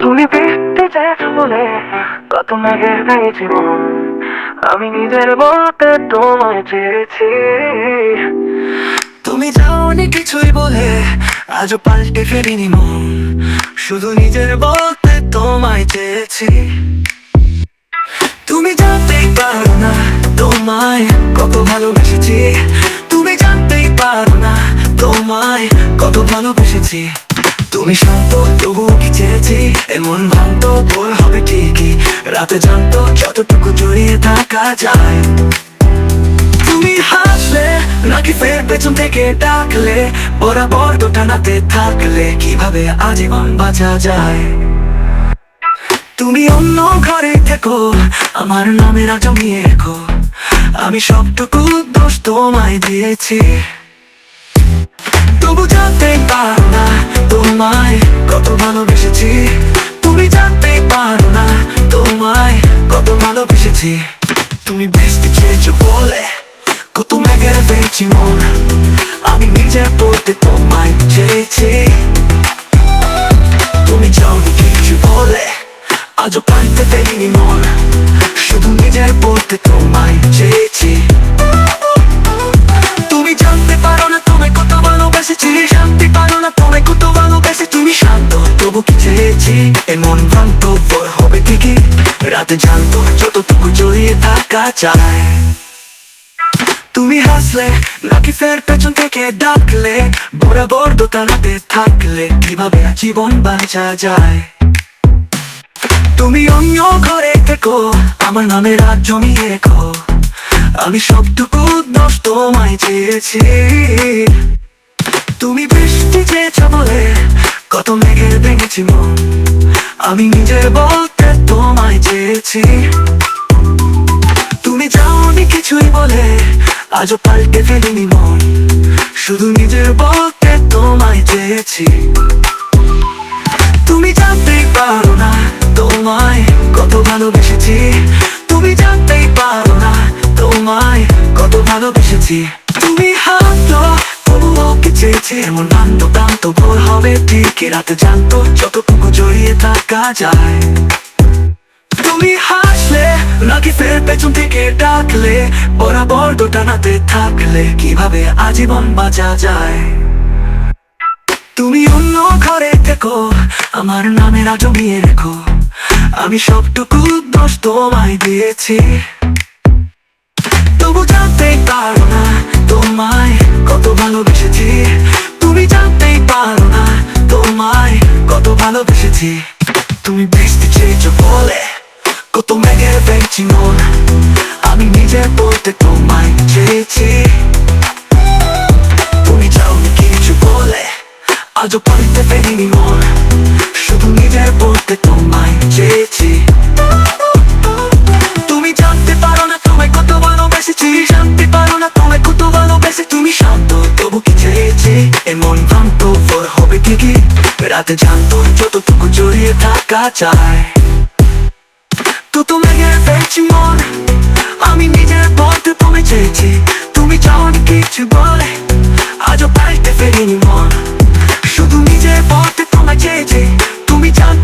তুমি বৃষ্টি চেয়েছ বলে কত মেঘের ভেঙেছি মন, আমি নিজের বলতে তোমায় চেয়েছি। তুমি যাওনি কিছুই বলে আজও পাল্টে ফেরিনি মন, শুধু নিজের বলতে তোমায় চেয়েছি। তুমি জানতেই পারো না তোমায় কত ভালোবেসেছি, তুমি জানতেই পারো না তোমায় কত ভালোবেসেছি। তুমি শান্ত তবুও কি চেয়েছি, এমন ভাবতো ভোর হবে ঠিকই, রাতে জানতো যতটুকু জড়িয়ে থাকা যায়। তুমি হাসলে নাকি ফের পেছন থেকে ডাকলে, বরাবর তো টানাতে থাকলে কিভাবে আজীবন বাঁচা যায়। তুমি অন্য ঘরে থেকো, আমার নামের জমিয়ে রেখো, আমি সবটুকু দোষ তোমায় দিয়েছি। তবু জানতেই পারো না তোমায় কত ভালোবেসেছি, তুমি জানতেই পারো না তোমায় কত ভালোবেসেছি। তুমি বৃষ্টি চেয়েছো বলে কত মেঘের পেয়েছি মন, আমি নিজের পড়তে তোমায় চেয়েছি। তুমি যাওনি কিছু বলে আজও পাইতে ফেরিনি মন, শুধু নিজের পড়তে তোমায় চেয়েছি। তুমি জানতে পারো না তোমায় কত ভালোবেসেছি, জানতে পারো না তোমায় কত ভালোবেসে। তুমি শান্ত তবু কি চেয়েছি, এমন ভ্রান্ত ভোর হবে ঠিকই, রাতে জানতো যতটুকু জড়িয়ে থাকা যায়। তুমি হাসলে নাকি ফের পেছন থেকে ডাকলে, বরাবর দোতানাতে থাকলে কিভাবে জীবন বাঁচা যায়। তুমি অন্য ঘরে থেকো, আমার নামে রাত জমিয়ে রেখো, আমি সবটুকু দোষ তোমায় চেয়েছি। তুমি বৃষ্টি চেয়েছ বলে কত মেঘের ভেঙেছি মন, আমি নিজের বলতে তোমায় চেয়েছি। তুমি যাওনি কিছুই বলে আজও পাল্টে ফেলিনি মন, শুধু নিজের বলতে তোমায় চেয়েছি। তুমি জানতেই পারো না তোমায় কত ভালোবেসেছি, তুমি জানতেই পারো না তোমায় কত ভালোবেসেছি। তুমি হাঁটো তবুও কি চেয়েছি, এমন ভান্ত প্রান্ত ভোর হবে ঠিকই, রাতে জানতো যতটুকু জড়িয়ে থাকা যায়। তুমি হাসলে নাকি ফের পেছন থেকে ডাকলে, বরাবর দোটানাতে থাকলে কিভাবে আজীবন বাঁচা যায়। তুমি অন্য ঘরে থেকো, আমার নামের জমিয়ে রেখো, আমি সবটুকু দোষ তোমায় দিয়েছি। তবু জানতেই পারো না তোমায় কত ভালোবেসেছি, তুমি জানতেই পারো না তোমায় কত ভালোবেসেছি। তুমি বৃষ্টি চেয়েছো বলে কত মেঘের ভেঙেছি মন, আমি নিজে বলতে তোমায় চেয়েছি। তুমি যাওনি কিছু বলে আজও পাল্টে ফেরিনি মন, শুধু নিজের বলতে তোমায় চেয়েছি। তুমি জানতে পারো না তোমায় কত ভালোবেসেছি, জানতে পারো না তোমায় কত ভালোবেসে। তুমি শান্ত তবু কি চেয়েছি, এমন ভ্রান্ত ভোর হবে ঠিকই, রাতে জানতো যতটুকু জড়িয়ে থাকা যায়। তো মেঘের ফেলছি মন, আমি নিজের বলতে তোমায় চেয়েছি। তুমি যাওনি কিছু বলে আজও পাল্টে ফেরিনি মন, শুধু নিজের বলতে তোমায় চেয়েছি। তুমি জান